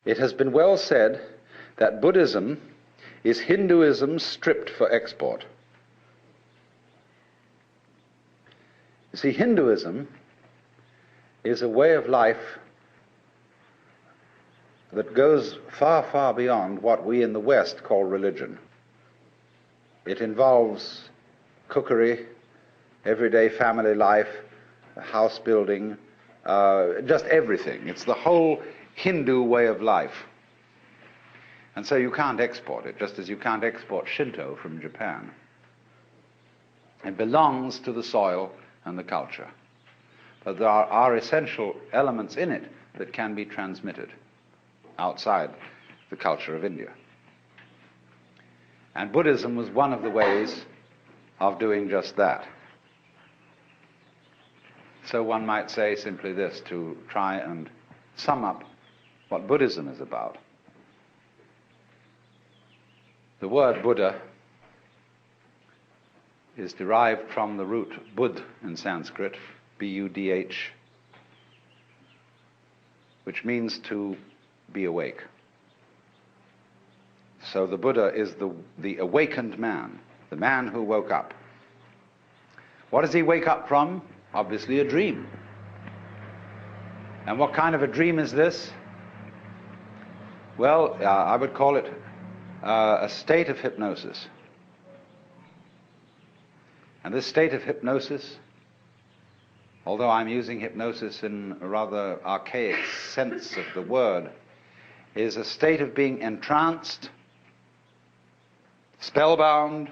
It has been well said that Buddhism is Hinduism stripped for export. You see, Hinduism is a way of life that goes far, far beyond what we in the West call religion. It involves cookery, everyday family life, house building, just everything. It's the whole Hindu way of life. And so you can't export it, just as you can't export Shinto from Japan. It belongs to the soil and the culture. But there are essential elements in it that can be transmitted outside the culture of India. And Buddhism was one of the ways of doing just that. So one might say simply this, to try and sum up what Buddhism is about. The word Buddha is derived from the root Budh in Sanskrit, B-U-D-H, which means to be awake. So the Buddha is the awakened man, the man who woke up. What does he wake up from? Obviously a dream. And what kind of a dream is this? Well, I would call it a state of hypnosis. And this state of hypnosis, although I'm using hypnosis in a rather archaic sense of the word, is a state of being entranced, spellbound,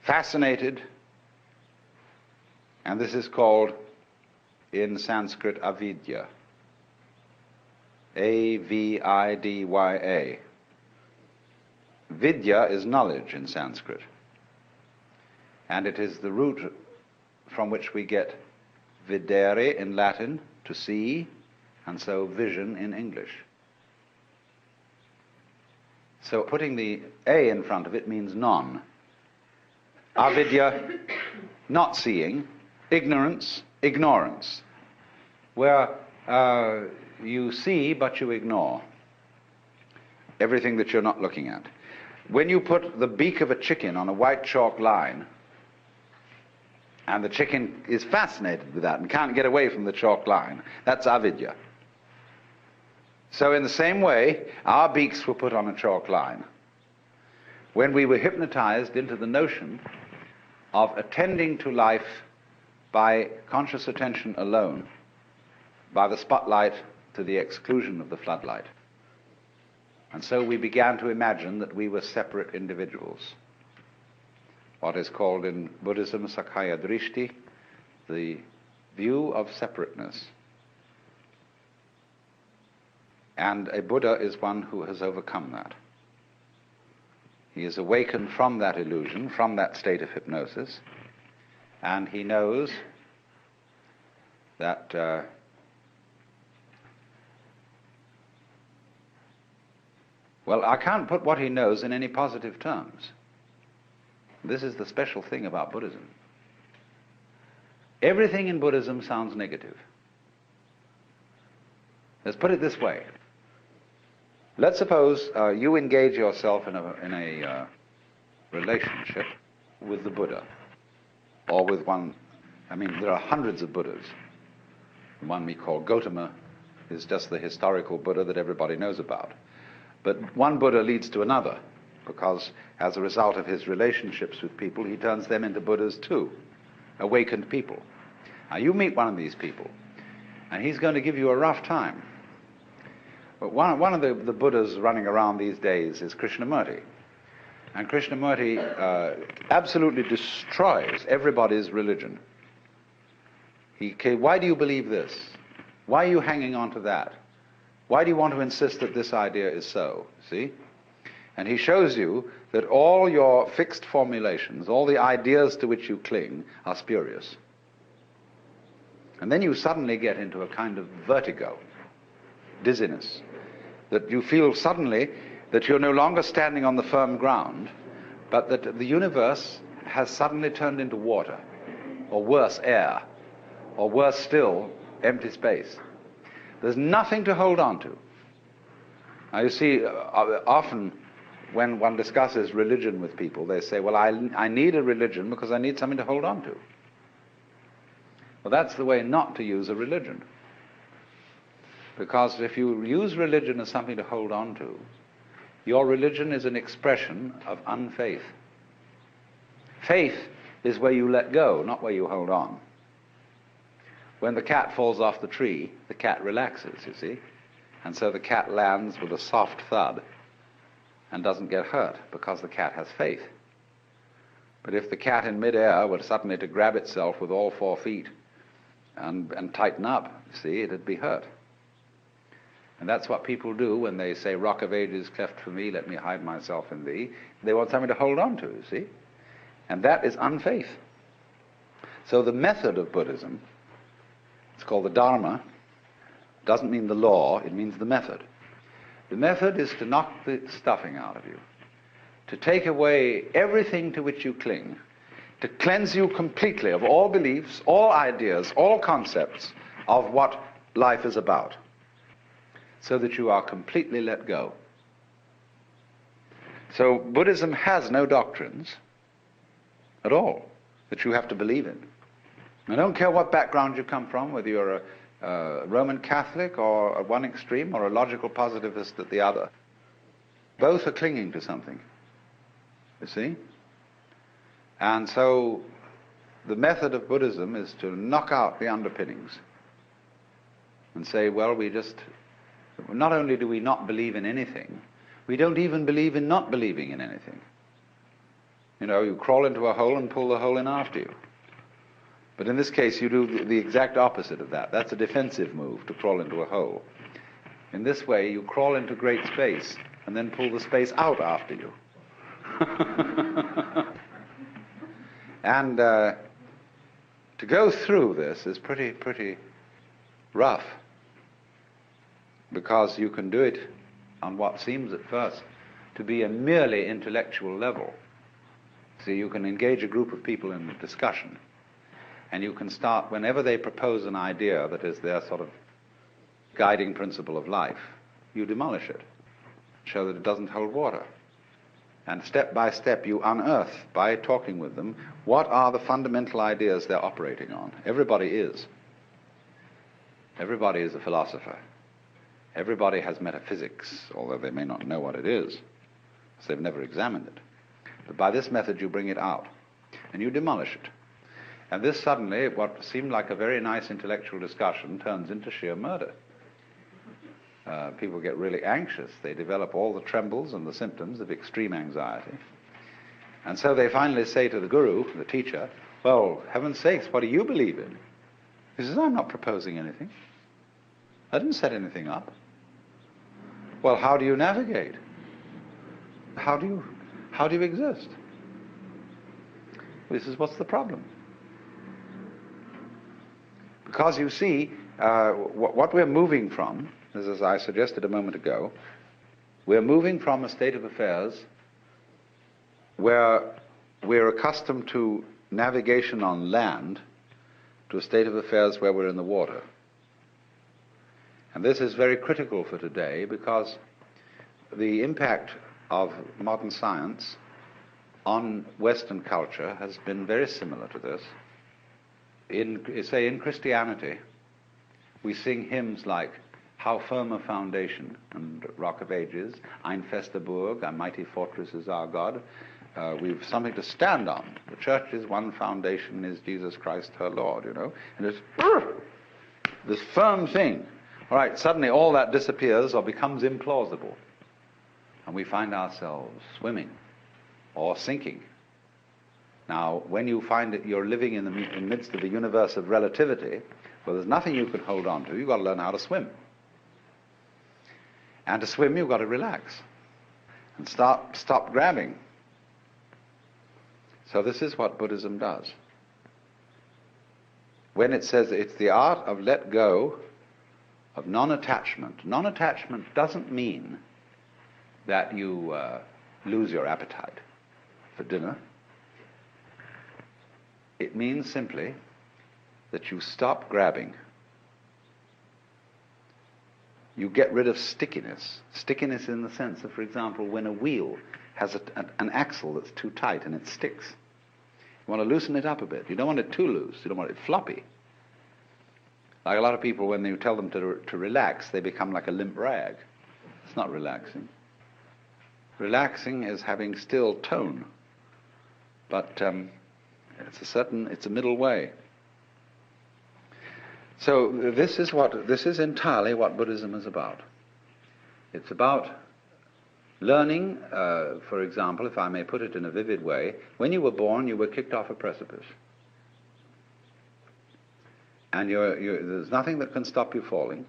fascinated, and this is called in Sanskrit avidya. A-V-I-D-Y-A. Vidya is knowledge in Sanskrit. And it is the root from which we get videre in Latin, to see, and so vision in English. So putting the A in front of it means non. Avidya, not seeing. Ignorance, ignorance. Where you see but you ignore everything that you're not looking at. When you put the beak of a chicken on a white chalk line, and the chicken is fascinated with that and can't get away from the chalk line, that's avidya. So in the same way, our beaks were put on a chalk line when we were hypnotized into the notion of attending to life by conscious attention alone, by the spotlight to the exclusion of the floodlight. And so we began to imagine that we were separate individuals. What is called in Buddhism Sakkaya Drishti, the view of separateness. And a Buddha is one who has overcome that. He is awakened from that illusion, from that state of hypnosis, and he knows that well, I can't put what he knows in any positive terms. This is the special thing about Buddhism. Everything in Buddhism sounds negative. Let's put it this way. Let's suppose you engage yourself in a relationship with the Buddha, or with one. I mean, there are hundreds of Buddhas. The one we call Gautama is just the historical Buddha that everybody knows about. But one Buddha leads to another, because as a result of his relationships with people, he turns them into Buddhas too, awakened people. Now you meet one of these people, and he's going to give you a rough time. But one of the Buddhas running around these days is Krishnamurti. And Krishnamurti absolutely destroys everybody's religion. Why do you believe this? Why are you hanging on to that? Why do you want to insist that this idea is so? See? And he shows you that all your fixed formulations, all the ideas to which you cling, are spurious. And then you suddenly get into a kind of vertigo, dizziness, that you feel suddenly that you're no longer standing on the firm ground, but that the universe has suddenly turned into water, or worse, air, or worse still, empty space. There's nothing to hold on to. Now you see, often when one discusses religion with people, they say, well, I need a religion because I need something to hold on to. Well, that's the way not to use a religion. Because if you use religion as something to hold on to, your religion is an expression of unfaith. Faith is where you let go, not where you hold on. When the cat falls off the tree, the cat relaxes, you see. And so the cat lands with a soft thud and doesn't get hurt because the cat has faith. But if the cat in midair were suddenly to grab itself with all 4 feet and tighten up, you see, it'd be hurt. And that's what people do when they say, Rock of Ages, cleft for me, let me hide myself in thee. They want something to hold on to, you see. And that is unfaith. So the method of Buddhism, it's called the Dharma, doesn't mean the law, it means the method. The method is to knock the stuffing out of you, to take away everything to which you cling, to cleanse you completely of all beliefs, all ideas, all concepts of what life is about, so that you are completely let go. So Buddhism has no doctrines at all that you have to believe in. I don't care what background you come from, whether you're a Roman Catholic or at one extreme or a logical positivist at the other. Both are clinging to something, you see? And so the method of Buddhism is to knock out the underpinnings and say, well, not only do we not believe in anything, we don't even believe in not believing in anything. You know, you crawl into a hole and pull the hole in after you. But in this case, you do the exact opposite of that. That's a defensive move, to crawl into a hole. In this way, you crawl into great space and then pull the space out after you. And to go through this is pretty rough, because you can do it on what seems at first to be a merely intellectual level. See, you can engage a group of people in a discussion, and you can start, whenever they propose an idea that is their sort of guiding principle of life, you demolish it, show that it doesn't hold water. And step by step you unearth, by talking with them, what are the fundamental ideas they're operating on. Everybody is. Everybody is a philosopher. Everybody has metaphysics, although they may not know what it is, because they've never examined it. But by this method you bring it out, and you demolish it. And this suddenly, what seemed like a very nice intellectual discussion, turns into sheer murder. People get really anxious. They develop all the trembles and the symptoms of extreme anxiety. And so they finally say to the guru, the teacher, well, heaven's sakes, what do you believe in? He says, I'm not proposing anything. I didn't set anything up. Well, how do you navigate? How do you exist? This is what's the problem. Because you see, what we're moving from, as I suggested a moment ago, we're moving from a state of affairs where we're accustomed to navigation on land to a state of affairs where we're in the water. And this is very critical for today, because the impact of modern science on Western culture has been very similar to this. In Christianity, we sing hymns like How Firm a Foundation and Rock of Ages, Ein fester Burg, a mighty fortress is our God. We've something to stand on. The church's one foundation is Jesus Christ her Lord, you know. And it's this firm thing. All right, suddenly all that disappears or becomes implausible. And we find ourselves swimming or sinking. Now, when you find that you're living in the midst of the universe of relativity, where there's nothing you can hold on to, you've got to learn how to swim. And to swim, you've got to relax and stop grabbing. So this is what Buddhism does. When it says it's the art of let go, of non-attachment. Non-attachment doesn't mean that you lose your appetite for dinner. It means simply that you stop grabbing. You get rid of stickiness. Stickiness in the sense of, for example, when a wheel has an axle that's too tight and it sticks. You want to loosen it up a bit. You don't want it too loose. You don't want it floppy. Like a lot of people, when you tell them to relax, they become like a limp rag. It's not relaxing. Relaxing is having still tone. But it's a middle way. So this is entirely what Buddhism is about. It's about learning, for example, if I may put it in a vivid way, when you were born, you were kicked off a precipice. And there's nothing that can stop you falling.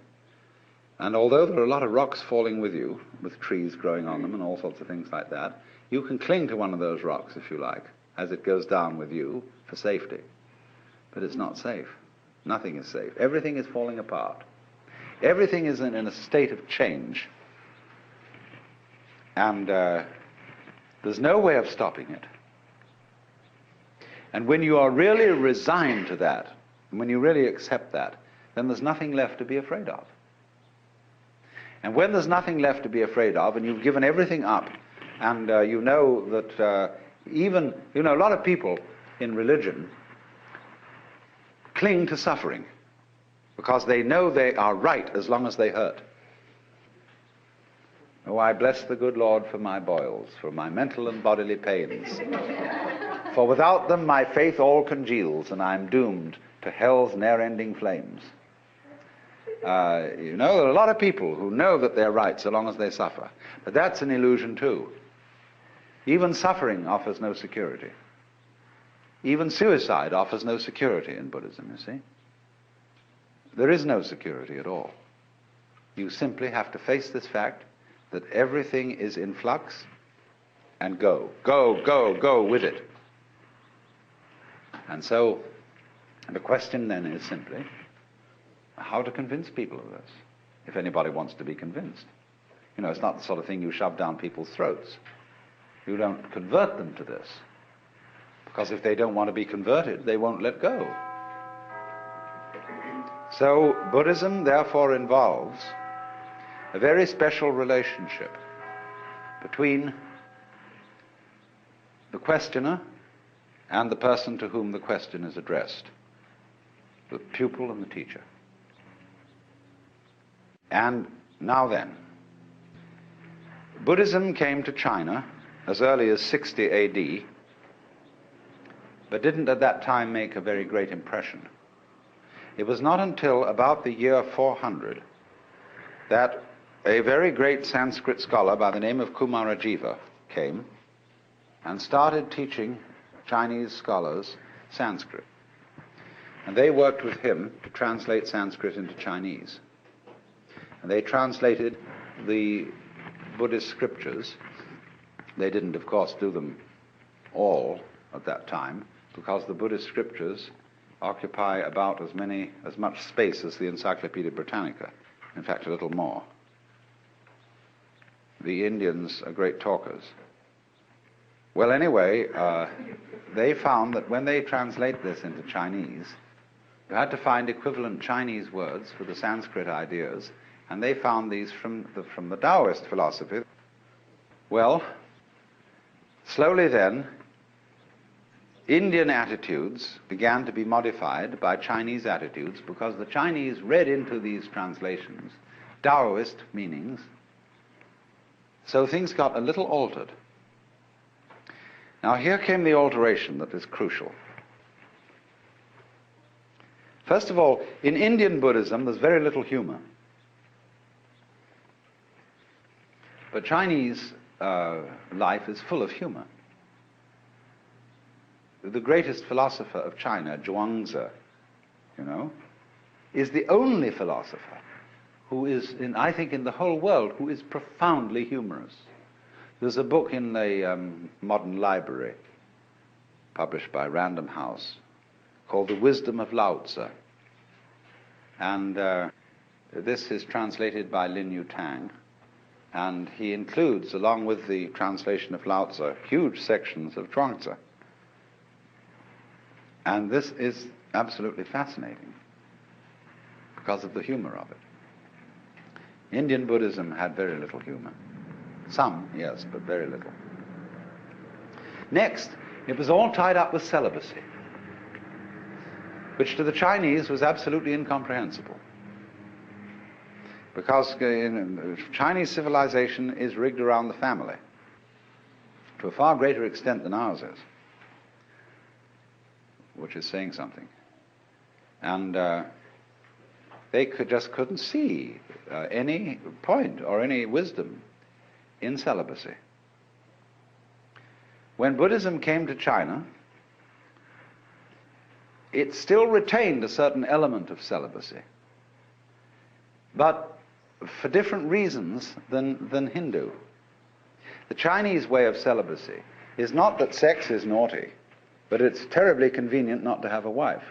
And although there are a lot of rocks falling with you, with trees growing on them and all sorts of things like that, you can cling to one of those rocks, if you like, as it goes down with you for safety. But it's not safe. Nothing is safe. Everything is falling apart. Everything is in a state of change. And there's no way of stopping it. And when you are really resigned to that, and when you really accept that, then there's nothing left to be afraid of. And when there's nothing left to be afraid of, and you've given everything up, and you know that a lot of people in religion cling to suffering because they know they are right as long as they hurt. Oh, I bless the good Lord for my boils, for my mental and bodily pains. For without them my faith all congeals, and I'm doomed to hell's ne'er-ending flames. There are a lot of people who know that they're right so long as they suffer. But that's an illusion too. Even suffering offers no security. Even suicide offers no security in Buddhism, you see. There is no security at all. You simply have to face this fact that everything is in flux and go with it. And so the question then is simply how to convince people of this, if anybody wants to be convinced. It's not the sort of thing you shove down people's throats. You don't convert them to this, because if they don't want to be converted, they won't let go. So Buddhism therefore involves a very special relationship between the questioner and the person to whom the question is addressed, the pupil and the teacher. And now then, Buddhism came to China as early as 60 AD, but didn't at that time make a very great impression. It was not until about the year 400 that a very great Sanskrit scholar by the name of Kumarajiva came and started teaching Chinese scholars Sanskrit. And they worked with him to translate Sanskrit into Chinese. And they translated the Buddhist scriptures. They didn't, of course, do them all at that time, because the Buddhist scriptures occupy about as much space as the Encyclopedia Britannica. In fact, a little more. The Indians are great talkers. Well, anyway, they found that when they translate this into Chinese, you had to find equivalent Chinese words for the Sanskrit ideas, and they found these from the Taoist philosophy. Well, slowly then, Indian attitudes began to be modified by Chinese attitudes, because the Chinese read into these translations Taoist meanings, so things got a little altered. Now here came the alteration that is crucial. First of all, in Indian Buddhism there's very little humor. But Chinese life is full of humor. The greatest philosopher of China, Zhuangzi, is the only philosopher who is, I think, in the whole world, who is profoundly humorous. There's a book in the modern library, published by Random House, called The Wisdom of Lao Tzu. And this is translated by Lin Yutang, and he includes, along with the translation of Lao Tzu, huge sections of Zhuangzi. And this is absolutely fascinating because of the humor of it. Indian Buddhism had very little humor. Some, yes, but very little. Next, it was all tied up with celibacy, which to the Chinese was absolutely incomprehensible. Because Chinese civilization is rigged around the family to a far greater extent than ours is, which is saying something. And they just couldn't see any point or any wisdom in celibacy. When Buddhism came to China, it still retained a certain element of celibacy, but for different reasons than Hindu. The Chinese way of celibacy is not that sex is naughty, but it's terribly convenient not to have a wife.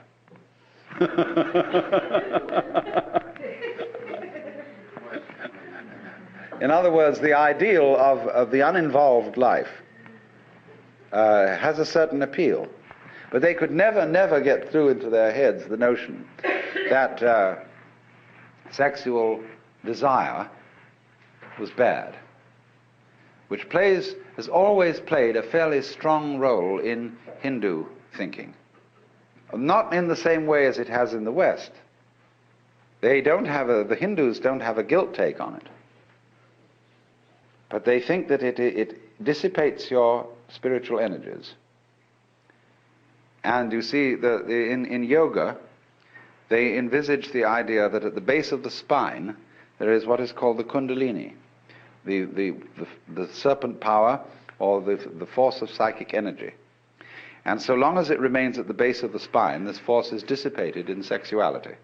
In other words, the ideal of the uninvolved life has a certain appeal. But they could never get through into their heads the notion that sexual desire was bad, which has always played a fairly strong role in Hindu thinking. Not in the same way as it has in the West. The Hindus don't have a guilt take on it. But they think that it dissipates your spiritual energies. And you see, in yoga, they envisage the idea that at the base of the spine there is what is called the kundalini, the serpent power, or the force of psychic energy. And so long as it remains at the base of the spine, this force is dissipated in sexuality.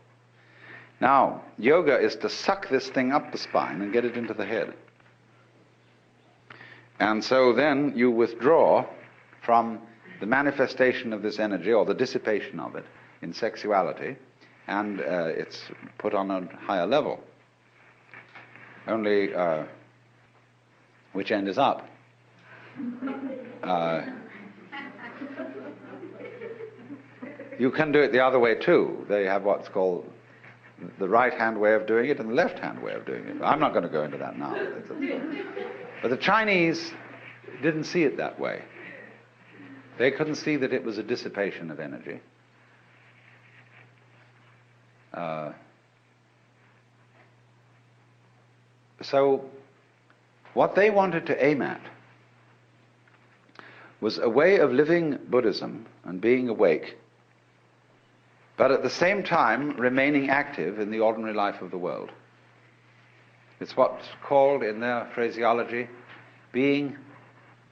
Now, yoga is to suck this thing up the spine and get it into the head. And so then you withdraw from the manifestation of this energy, or the dissipation of it, in sexuality, and it's put on a higher level. Only which end is up. You can do it the other way too. They have what's called the right-hand way of doing it and the left-hand way of doing it. I'm not going to go into that now. But the Chinese didn't see it that way. They couldn't see that it was a dissipation of energy. So what they wanted to aim at was a way of living Buddhism and being awake, but at the same time remaining active in the ordinary life of the world. It's what's called, in their phraseology, being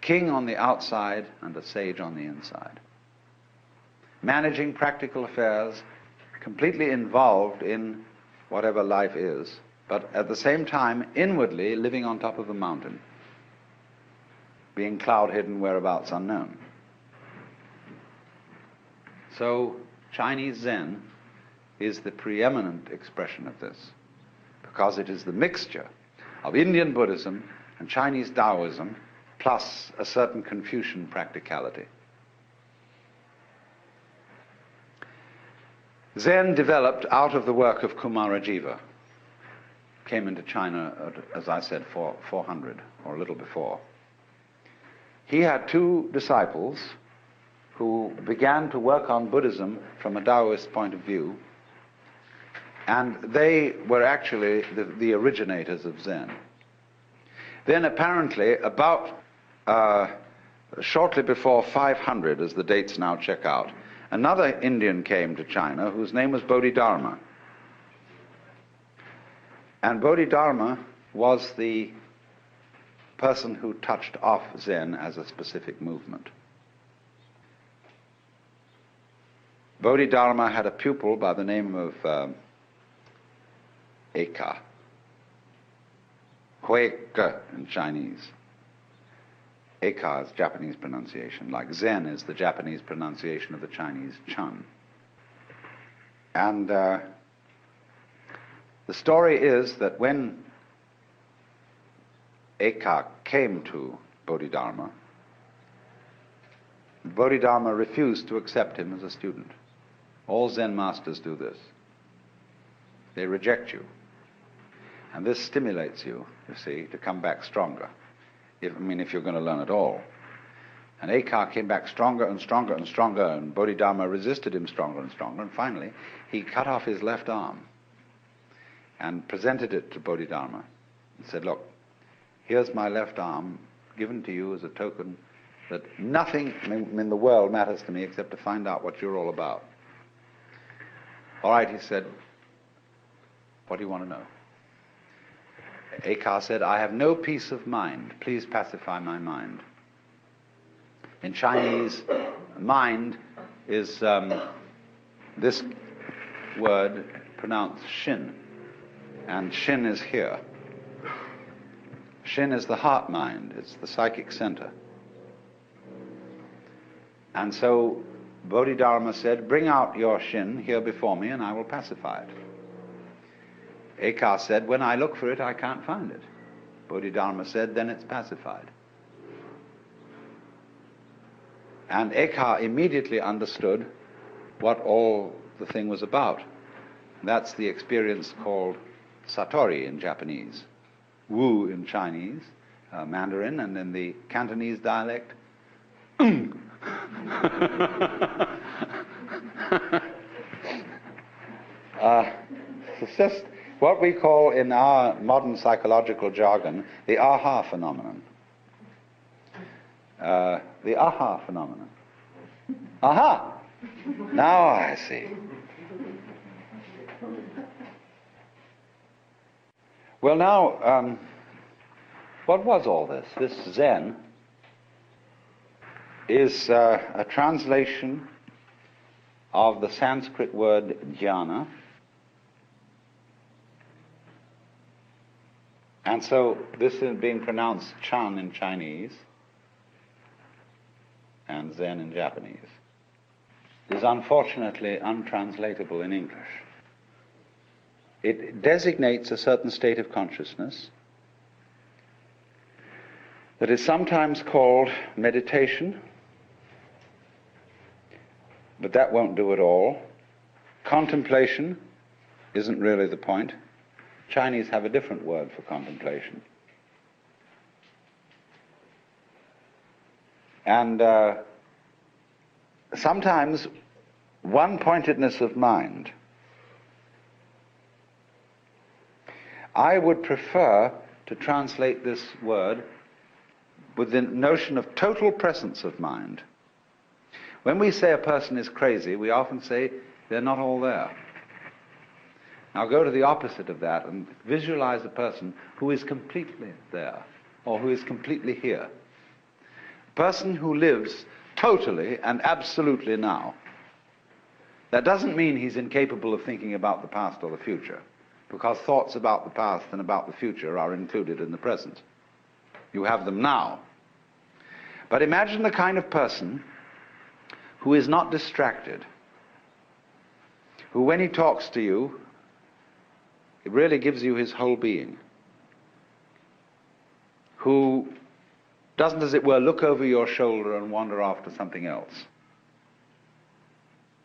king on the outside and a sage on the inside. Managing practical affairs, completely involved in whatever life is, but at the same time inwardly living on top of a mountain, being cloud-hidden, whereabouts unknown. So Chinese Zen is the preeminent expression of this, because it is the mixture of Indian Buddhism and Chinese Taoism plus a certain Confucian practicality. Zen developed out of the work of Kumarajiva, came into China, as I said, 400 or a little before. He had two disciples who began to work on Buddhism from a Taoist point of view, and they were actually the originators of Zen. Then apparently about shortly before 500, as the dates now check out, another Indian came to China whose name was Bodhidharma. And Bodhidharma was the person who touched off Zen as a specific movement. Bodhidharma had a pupil by the name of Eka, Huike in Chinese. Eka is Japanese pronunciation, like Zen is the Japanese pronunciation of the Chinese Chan. And the story is that when Eka came to Bodhidharma, Bodhidharma refused to accept him as a student. All Zen masters do this. They reject you. And this stimulates you, you see, to come back stronger. If you're going to learn at all. And Ekar came back stronger and stronger and stronger, and Bodhidharma resisted him stronger and stronger, and finally he cut off his left arm and presented it to Bodhidharma and said, look, here's my left arm given to you as a token that nothing in the world matters to me except to find out what you're all about. All right, he said, what do you want to know? Ekar said, I have no peace of mind. Please pacify my mind. In Chinese, mind is this word pronounced shin. And shin is here. Shin is the heart mind. It's the psychic center. And so Bodhidharma said, bring out your shin here before me and I will pacify it. Ekar said, when I look for it, I can't find it. Bodhidharma said, then it's pacified. And Ekar immediately understood what all the thing was about. That's the experience called Satori in Japanese, Wu in Chinese, Mandarin, and in the Cantonese dialect, it's just what we call in our modern psychological jargon the aha phenomenon. The aha phenomenon. Aha! Now I see. Well, now, what was all this? This Zen is a translation of the Sanskrit word jhana. And so this is being pronounced Chan in Chinese and Zen in Japanese. Is unfortunately untranslatable in English. It designates a certain state of consciousness that is sometimes called meditation, but that won't do it all. Contemplation isn't really the point. Chinese have a different word for contemplation. And sometimes one-pointedness of mind. I would prefer to translate this word with the notion of total presence of mind. When we say a person is crazy, we often say they're not all there. Now go to the opposite of that and visualize a person who is completely there, or who is completely here. A person who lives totally and absolutely now. That doesn't mean he's incapable of thinking about the past or the future, because thoughts about the past and about the future are included in the present. You have them now. But imagine the kind of person who is not distracted, who when he talks to you, it really gives you his whole being, who doesn't, as it were, look over your shoulder and wander off to something else.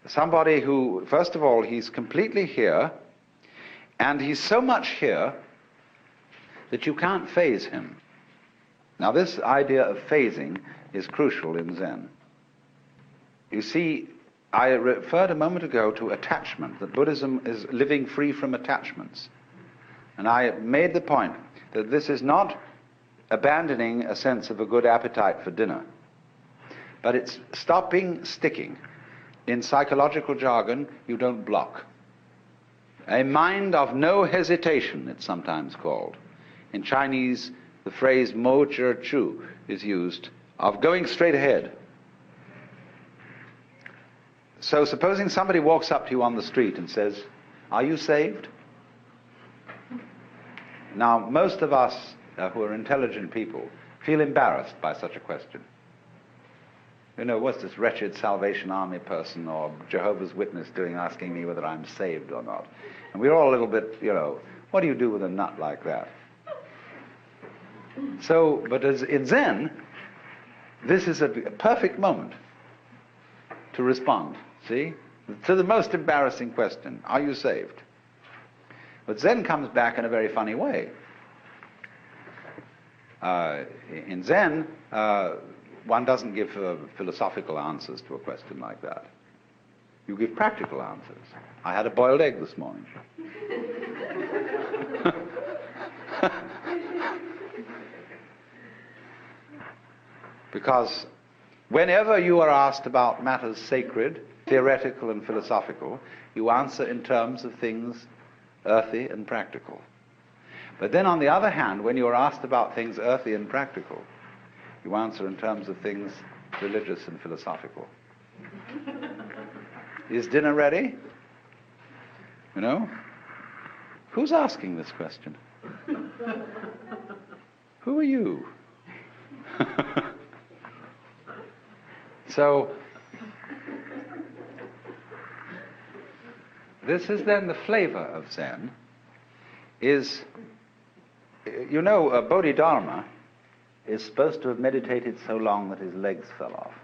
Somebody who, first of all, he's completely here, and he's so much here that you can't phase him. Now this idea of phasing is crucial in Zen. You see, I referred a moment ago to attachment, that Buddhism is living free from attachments. And I made the point that this is not abandoning a sense of a good appetite for dinner, but it's stopping sticking. In psychological jargon, you don't block. A mind of no hesitation, it's sometimes called. In Chinese, the phrase mo zhi chu is used, of going straight ahead. So supposing somebody walks up to you on the street and says, "Are you saved?" Now, most of us who are intelligent people feel embarrassed by such a question. You know, what's this wretched Salvation Army person or Jehovah's Witness doing asking me whether I'm saved or not? And we're all a little bit, what do you do with a nut like that? So, but as in Zen, this is a perfect moment to respond, see? To the most embarrassing question, are you saved? But Zen comes back in a very funny way. In Zen, one doesn't give philosophical answers to a question like that. You give practical answers. I had a boiled egg this morning. Because whenever you are asked about matters sacred, theoretical and philosophical, you answer in terms of things earthy and practical. But then on the other hand, when you are asked about things earthy and practical, you answer in terms of things religious and philosophical. Is dinner ready? You know? Who's asking this question? Who are you? So, this is then the flavor of Zen, is, you know, Bodhidharma is supposed to have meditated so long that his legs fell off.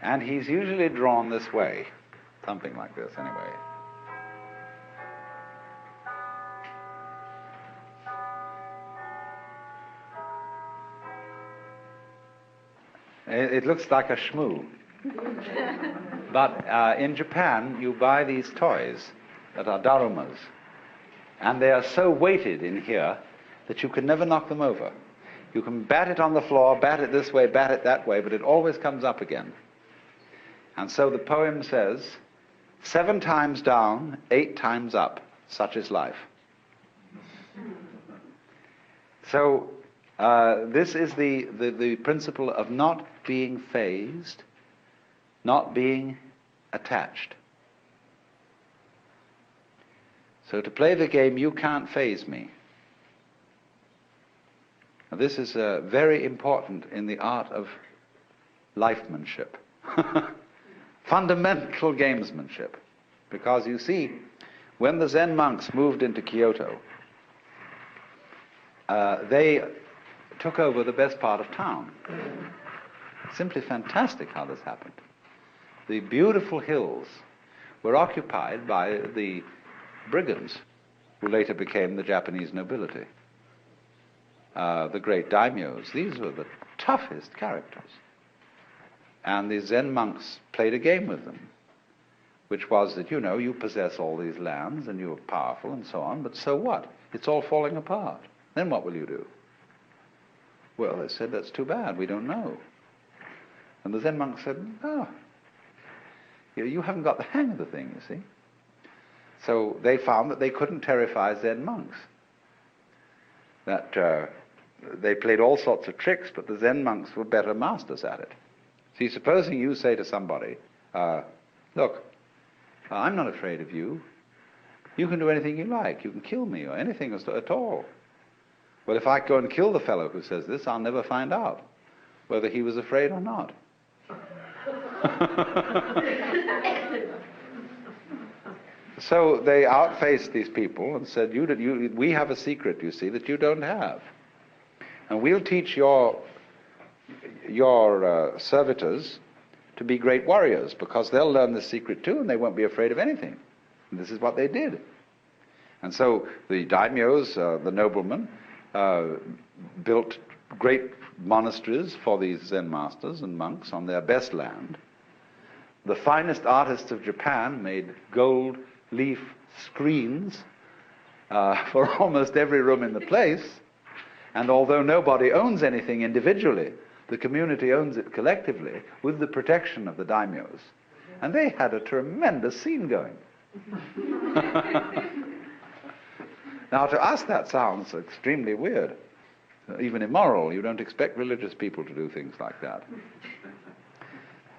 And he's usually drawn this way, something like this anyway. It looks like a shmoo. But in Japan, you buy these toys that are darumas, and they are so weighted in here that you can never knock them over. You can bat it on the floor, bat it this way, bat it that way, but it always comes up again. And so the poem says, 7 times down, 8 times up, such is life. So this is the principle of not being fazed, not being attached. So to play the game, you can't faze me. Now, this is very important in the art of lifemanship. Fundamental gamesmanship. Because you see, when the Zen monks moved into Kyoto, they took over the best part of town. Simply fantastic how this happened. The beautiful hills were occupied by the brigands, who later became the Japanese nobility. The great daimyos, these were the toughest characters. And the Zen monks played a game with them, which was that, you know, you possess all these lands and you're powerful and so on, but so what? It's all falling apart. Then what will you do? Well, they said, that's too bad, we don't know. And the Zen monks said, oh, you haven't got the hang of the thing, you see. So they found that they couldn't terrify Zen monks. That they played all sorts of tricks, but the Zen monks were better masters at it. See, supposing you say to somebody, look, I'm not afraid of you. You can do anything you like. You can kill me or anything at all. Well, if I go and kill the fellow who says this, I'll never find out whether he was afraid or not. So they outfaced these people and said, we have a secret, you see, that you don't have. And we'll teach your servitors to be great warriors, because they'll learn the secret too and they won't be afraid of anything. And this is what they did. And so the daimyos, the noblemen, built great monasteries for these Zen masters and monks on their best land. The finest artists of Japan made gold leaf screens for almost every room in the place. And although nobody owns anything individually, the community owns it collectively with the protection of the daimyos. And they had a tremendous scene going. Now, to us that sounds extremely weird, even immoral. You don't expect religious people to do things like that.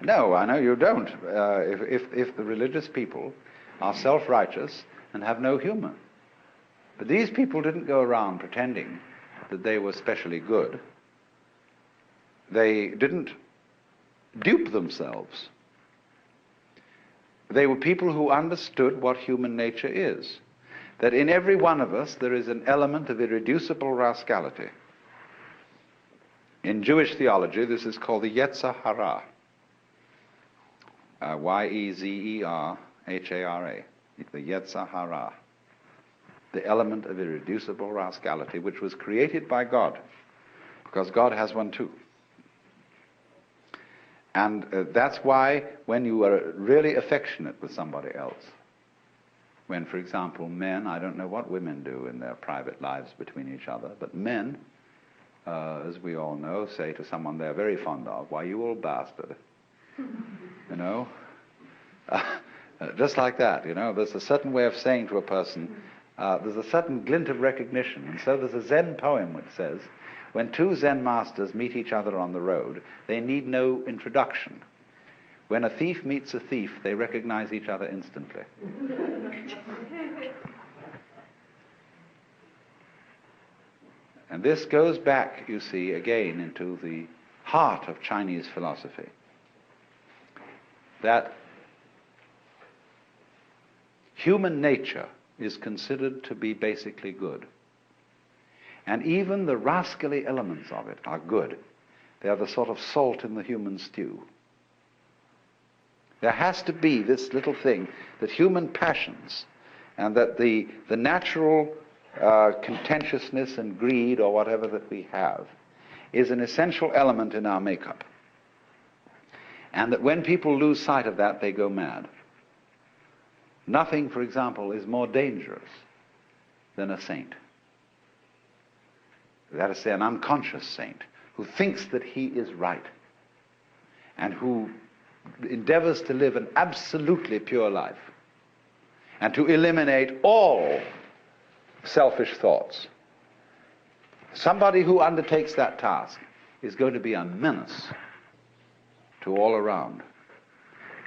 No, I know you don't. If the religious people are self-righteous and have no humor. But these people didn't go around pretending that they were specially good. They didn't dupe themselves. They were people who understood what human nature is. That in every one of us there is an element of irreducible rascality. In Jewish theology, this is called the Yetzer Hara. Y-E-Z-E-R-H-A-R-A. the Yetzer Hara, the element of irreducible rascality, which was created by God, because God has one too. And that's why when you are really affectionate with somebody else, when, for example, men, I don't know what women do in their private lives between each other, but men, as we all know, say to someone they're very fond of, "Why, you old bastard." You know? Just like that, you know, there's a certain way of saying to a person, there's a certain glint of recognition. And so there's a Zen poem which says, when two Zen masters meet each other on the road, they need no introduction. When a thief meets a thief, they recognize each other instantly. And this goes back, you see, again into the heart of Chinese philosophy. That human nature is considered to be basically good. And even the rascally elements of it are good. They are the sort of salt in the human stew. There has to be this little thing that human passions and that the natural contentiousness and greed or whatever that we have is an essential element in our makeup. And that when people lose sight of that, they go mad. Nothing, for example, is more dangerous than a saint. That is to say, an unconscious saint who thinks that he is right and who endeavors to live an absolutely pure life and to eliminate all selfish thoughts. Somebody who undertakes that task is going to be a menace to all around,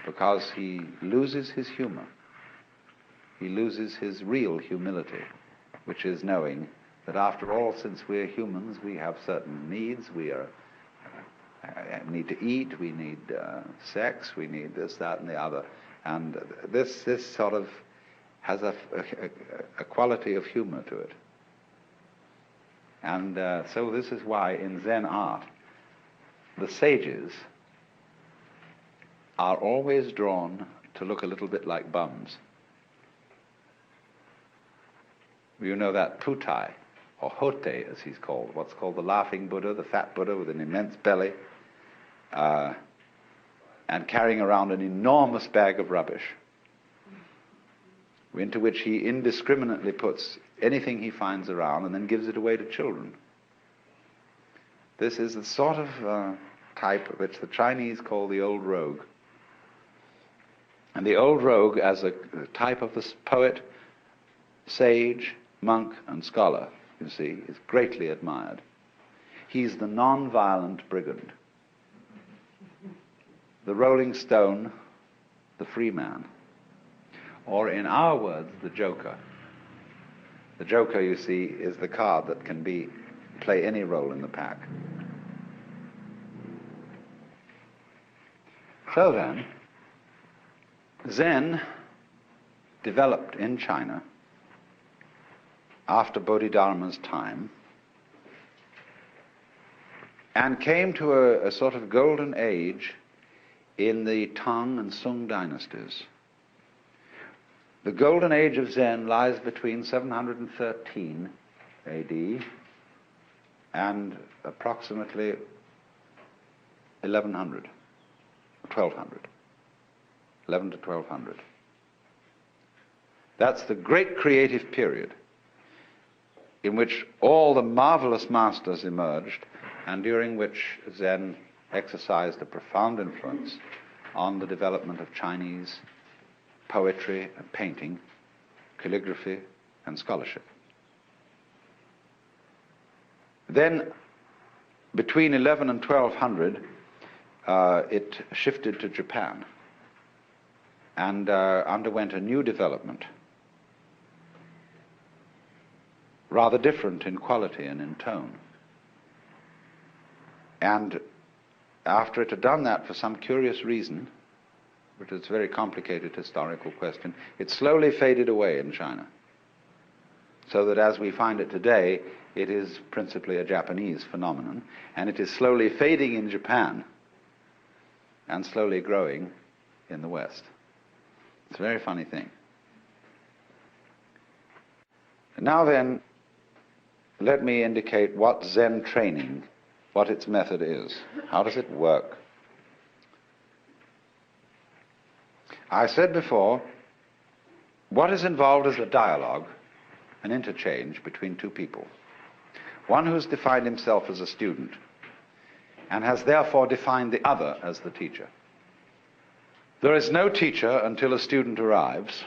because he loses his humor. He loses his real humility, which is knowing that after all, since we're humans, we have certain needs. We need to eat, we need sex, we need this, that, and the other. And this sort of has a quality of humor to it. And so this is why in Zen art, the sages are always drawn to look a little bit like bums. You know that Putai, or Hote as he's called, what's called the laughing Buddha, the fat Buddha with an immense belly, and carrying around an enormous bag of rubbish, into which he indiscriminately puts anything he finds around and then gives it away to children. This is the sort of type which the Chinese call the old rogue. And the old rogue, as a type of the poet, sage, monk, and scholar, you see, is greatly admired. He's the non-violent brigand, the rolling stone, the free man, or in our words, the joker. The joker, you see, is the card that can play any role in the pack. So then, Zen developed in China after Bodhidharma's time and came to a sort of golden age in the Tang and Sung dynasties. The golden age of Zen lies between 713 AD and approximately 1100, 1200, 11 to 1200. That's the great creative period in which all the marvelous masters emerged and during which Zen exercised a profound influence on the development of Chinese poetry and painting, calligraphy and scholarship. Then, between 11 and 1200, it shifted to Japan and underwent a new development, rather different in quality and in tone. And after it had done that for some curious reason, which is a very complicated historical question, it slowly faded away in China. So that as we find it today, it is principally a Japanese phenomenon, and it is slowly fading in Japan and slowly growing in the West. It's a very funny thing. Now then, let me indicate what Zen training, what its method is. How does it work? I said before, what is involved is a dialogue, an interchange between two people. One who's defined himself as a student and has therefore defined the other as the teacher. There is no teacher until a student arrives,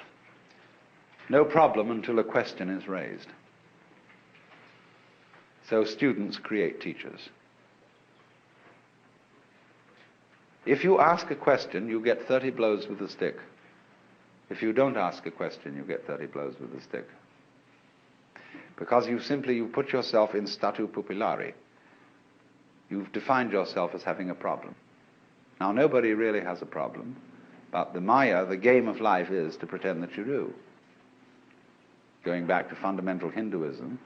no problem until a question is raised. So students create teachers. If you ask a question, you get 30 blows with a stick. If you don't ask a question, you get 30 blows with a stick. Because you put yourself in statu pupillari. You've defined yourself as having a problem. Now, nobody really has a problem, but the Maya, the game of life, is to pretend that you do. Going back to fundamental Hinduism,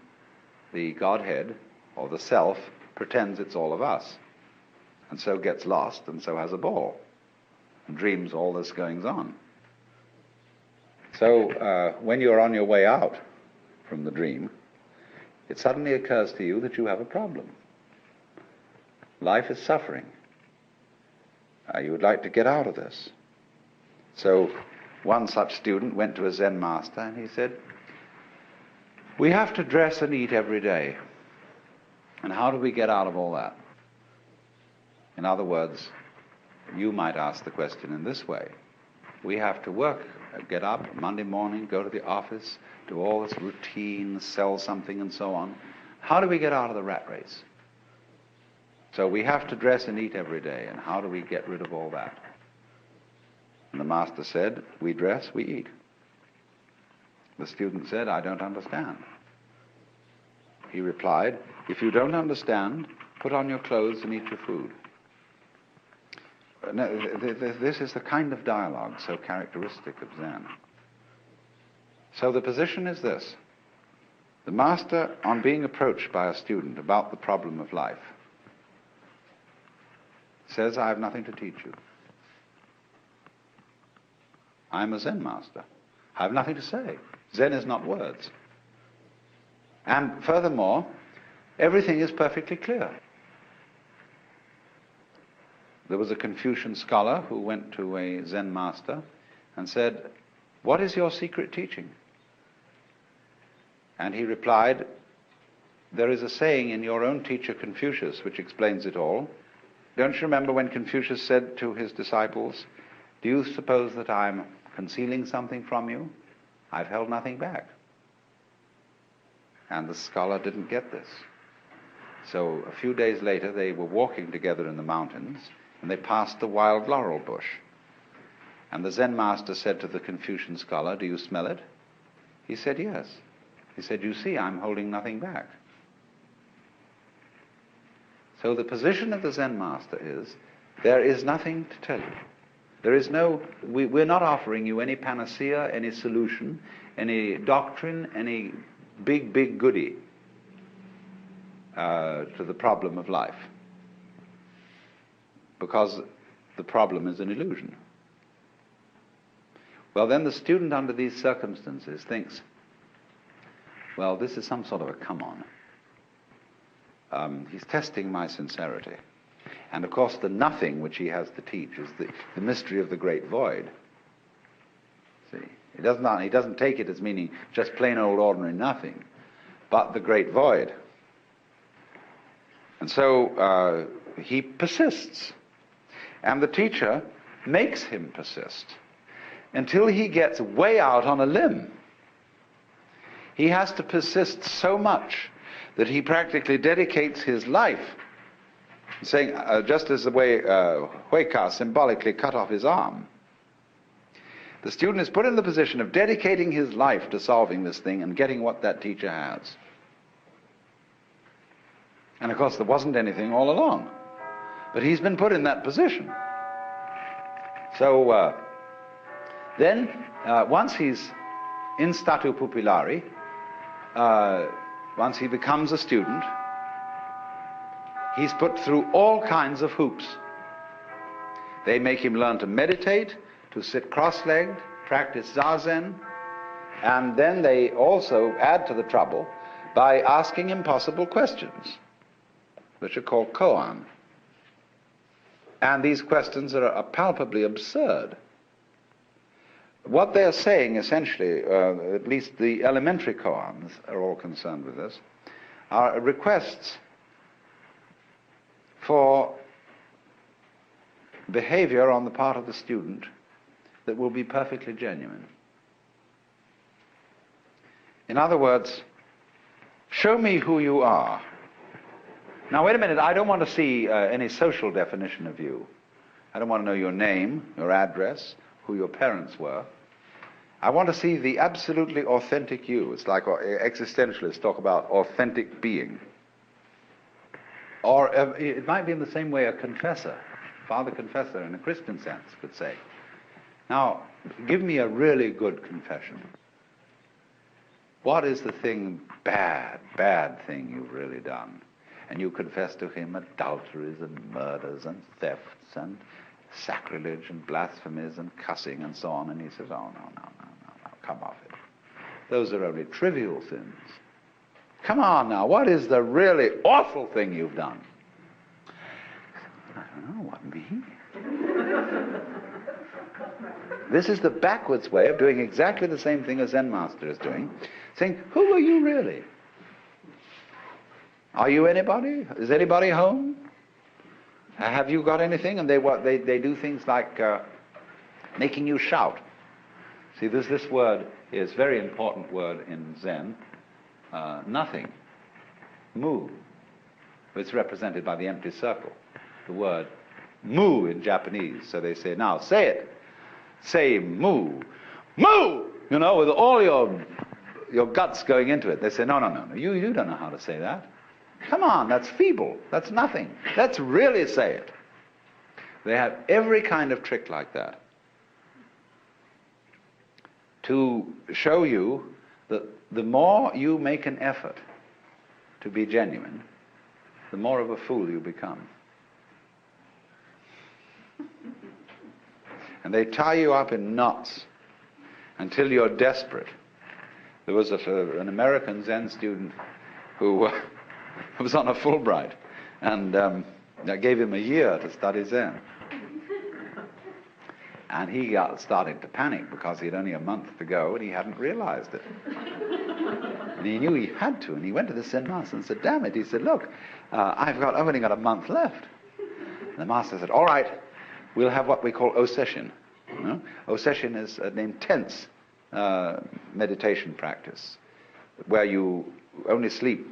the Godhead, or the Self, pretends it's all of us, and so gets lost, and so has a ball, and dreams all this goings on. So when you're on your way out from the dream, it suddenly occurs to you that you have a problem. Life is suffering. You would like to get out of this. So one such student went to a Zen master and he said, "We have to dress and eat every day. And how do we get out of all that?" In other words, you might ask the question in this way. We have to work, get up Monday morning, go to the office, do all this routine, sell something and so on. How do we get out of the rat race? So we have to dress and eat every day, and how do we get rid of all that? And the master said, "We dress, we eat." The student said, "I don't understand." He replied, "If you don't understand, put on your clothes and eat your food." Now, this is the kind of dialogue so characteristic of Zen. So the position is this. The master, on being approached by a student about the problem of life, says, "I have nothing to teach you. I'm a Zen master. I have nothing to say. Zen is not words. And furthermore, everything is perfectly clear." There was a Confucian scholar who went to a Zen master and said, "What is your secret teaching?" And he replied, "There is a saying in your own teacher Confucius which explains it all. Don't you remember when Confucius said to his disciples, 'Do you suppose that I'm concealing something from you? I've held nothing back.'" And the scholar didn't get this. So a few days later they were walking together in the mountains and they passed the wild laurel bush. And the Zen master said to the Confucian scholar, "Do you smell it?" He said, "Yes." He said, "You see, I'm holding nothing back." So the position of the Zen master is, there is nothing to tell you. There is we're not offering you any panacea, any solution, any doctrine, any big goodie to the problem of life. Because the problem is an illusion. Well, then the student under these circumstances thinks, well, this is some sort of a come-on. He's testing my sincerity. And of course the nothing which he has to teach is the mystery of the great void. See, he doesn't take it as meaning just plain old ordinary nothing, but the great void. And so he persists. And the teacher makes him persist until he gets way out on a limb. He has to persist so much that he practically dedicates his life, saying, just as the way Huika symbolically cut off his arm. The student is put in the position of dedicating his life to solving this thing and getting what that teacher has. And of course there wasn't anything all along, but he's been put in that position. So then once he's in statu pupillari, once he becomes a student, he's put through all kinds of hoops. They make him learn to meditate, to sit cross-legged, practice zazen, And then they also add to the trouble by asking impossible questions, which are called koan. And these questions are palpably absurd. What they're saying, essentially, at least the elementary koans are all concerned with this, are requests for behavior on the part of the student that will be perfectly genuine. In other words, show me who you are. Now, wait a minute, I don't want to see any social definition of you. I don't want to know your name, your address, who your parents were. I want to see the absolutely authentic you. It's like existentialists talk about authentic being. Or it might be in the same way a confessor, father confessor in a Christian sense could say, now, give me a really good confession. What is the bad thing you've really done? And you confess to him adulteries and murders and thefts and sacrilege and blasphemies and cussing and so on. And he says, oh, no, come off it. Those are only trivial sins. Come on now, what is the really awful thing you've done? I don't know, what, me? This is the backwards way of doing exactly the same thing as Zen Master is doing, saying, who are you really? Are you anybody? Is anybody home? Have you got anything? And they do things like making you shout. See, this word is a very important word in Zen. Nothing. Mu. It's represented by the empty circle. The word mu in Japanese. So they say, now say it. Say mu. Mu! You know, with all your guts going into it. They say, no. You don't know how to say that. Come on, that's feeble. That's nothing. Let's really say it. They have every kind of trick like that to show you that the more you make an effort to be genuine, the more of a fool you become. And they tie you up in knots until you're desperate. There was an American Zen student who was on a Fulbright, and I gave him a year to study Zen. And he got started to panic because he had only a month to go and he hadn't realized it. And he knew he had to, and he went to the Zen master and said, damn it. He said, look, I've only got a month left. And the master said, all right, we'll have what we call oseshin. You know? Oseshin is an intense meditation practice where you only sleep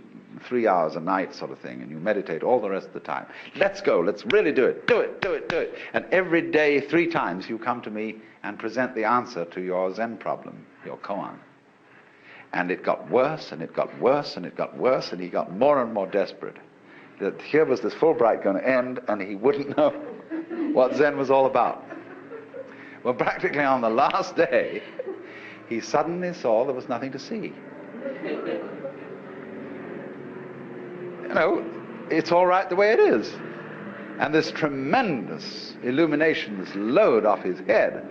3 hours a night sort of thing, and you meditate all the rest of the time. Let's go, let's really do it, do it. And every day, 3 times, you come to me and present the answer to your Zen problem, your koan. And it got worse, and it got worse, and it got worse, and he got more and more desperate. That here was this Fulbright going to end, and he wouldn't know what Zen was all about. Well, practically on the last day, he suddenly saw there was nothing to see. You know, it's all right the way it is. And this tremendous illumination, this load off his head,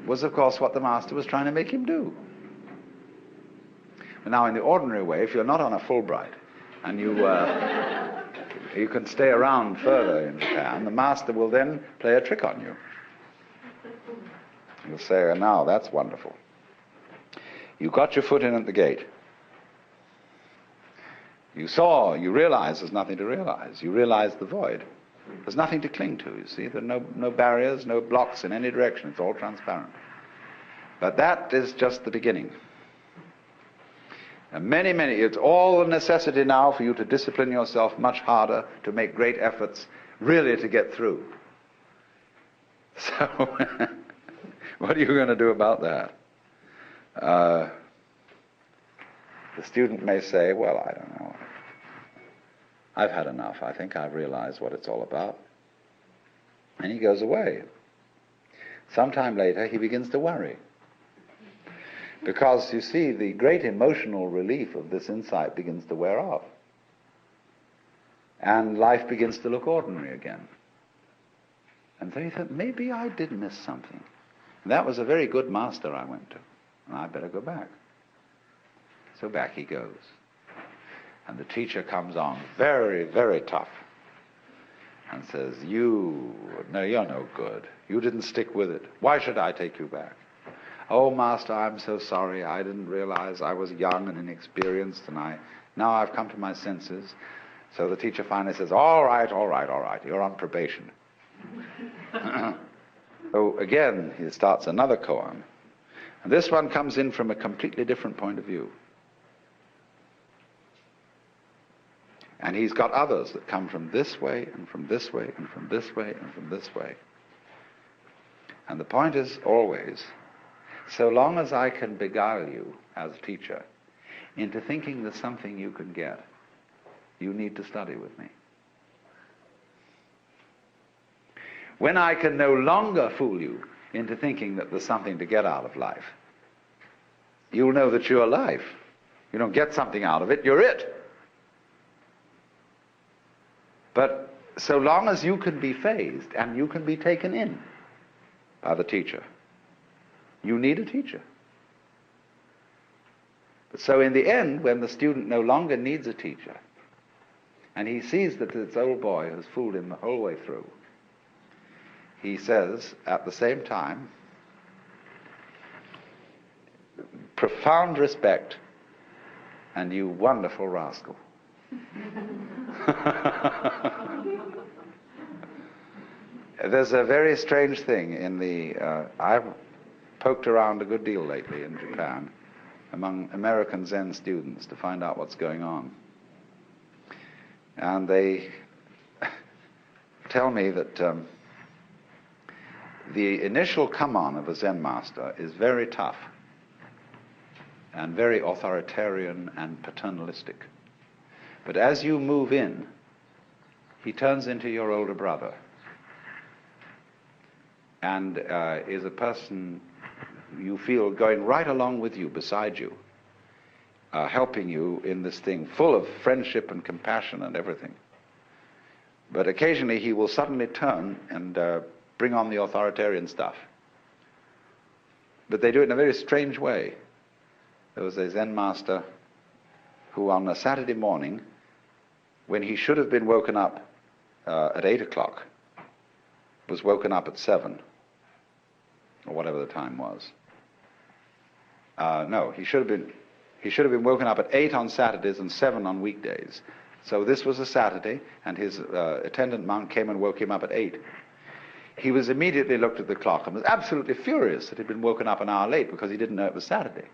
was, of course, what the master was trying to make him do. But now, in the ordinary way, if you're not on a Fulbright, and you can stay around further in Japan, the master will then play a trick on you. He'll say, oh, now, that's wonderful. You got your foot in at the gate. You realize there's nothing to realize. You realize the void. There's nothing to cling to, you see. There are no barriers, no blocks in any direction. It's all transparent. But that is just the beginning. And it's all a necessity now for you to discipline yourself much harder, to make great efforts, really to get through. So, what are you going to do about that? The student may say, well, I don't know. I've had enough. I think I've realized what it's all about. And he goes away. Sometime later, he begins to worry. Because, you see, the great emotional relief of this insight begins to wear off. And life begins to look ordinary again. And so he thought, maybe I did miss something. And that was a very good master I went to. and I better go back. So back he goes. And the teacher comes on very, very tough and says, you're no good. You didn't stick with it. Why should I take you back? Oh, Master, I'm so sorry. I didn't realize I was young and inexperienced, and now I've come to my senses. So the teacher finally says, all right, you're on probation. So again, he starts another koan. And this one comes in from a completely different point of view. And he's got others that come from this way, and from this way, and from this way, and from this way. And the point is always, so long as I can beguile you as a teacher into thinking there's something you can get, you need to study with me. When I can no longer fool you into thinking that there's something to get out of life, you'll know that you're life. You don't get something out of it, you're it. But so long as you can be phased and you can be taken in by the teacher, you need a teacher. But so in the end, when the student no longer needs a teacher, and he sees that this old boy has fooled him the whole way through, he says at the same time, profound respect, and you wonderful rascal. There's a very strange thing in the, I've poked around a good deal lately in Japan among American Zen students to find out what's going on. And they tell me that the initial come-on of a Zen master is very tough and very authoritarian and paternalistic. But as you move in, he turns into your older brother and is a person you feel going right along with you, beside you, helping you in this thing, full of friendship and compassion and everything. But occasionally he will suddenly turn and bring on the authoritarian stuff. But they do it in a very strange way. There was a Zen master who on a Saturday morning, when he should have been woken up at 8 o'clock, was woken up at 7, or whatever the time was. No, he should have been woken up at 8 on Saturdays and 7 on weekdays. So this was a Saturday, and his attendant monk came and woke him up at 8. He was immediately looked at the clock and was absolutely furious that he'd been woken up an hour late because he didn't know it was Saturday.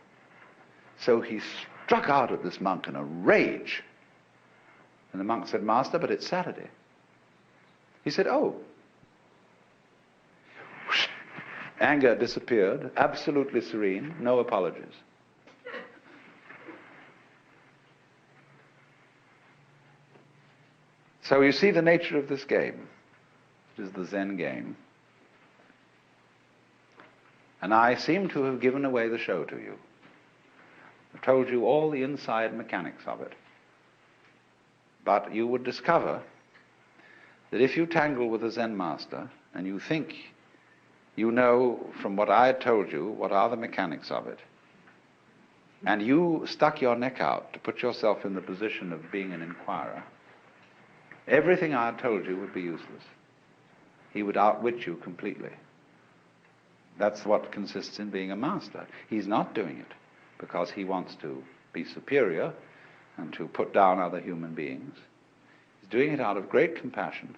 So he struck out at this monk in a rage. And the monk said, Master, but it's Saturday. He said, oh. Anger disappeared, absolutely serene, no apologies. So you see the nature of this game. It is the Zen game. And I seem to have given away the show to you. I've told you all the inside mechanics of it. But you would discover that if you tangle with a Zen master and you think you know from what I had told you what are the mechanics of it, and you stuck your neck out to put yourself in the position of being an inquirer, everything I had told you would be useless. He would outwit you completely. That's what consists in being a master. He's not doing it because he wants to be superior and to put down other human beings. He's doing it out of great compassion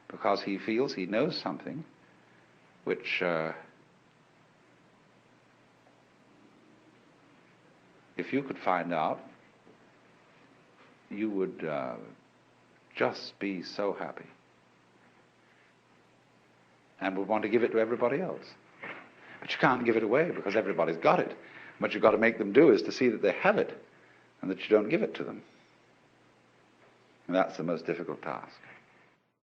because he feels he knows something which, if you could find out, you would just be so happy and would want to give it to everybody else. But you can't give it away because everybody's got it. What you've got to make them do is to see that they have it and that you don't give it to them. And that's the most difficult task.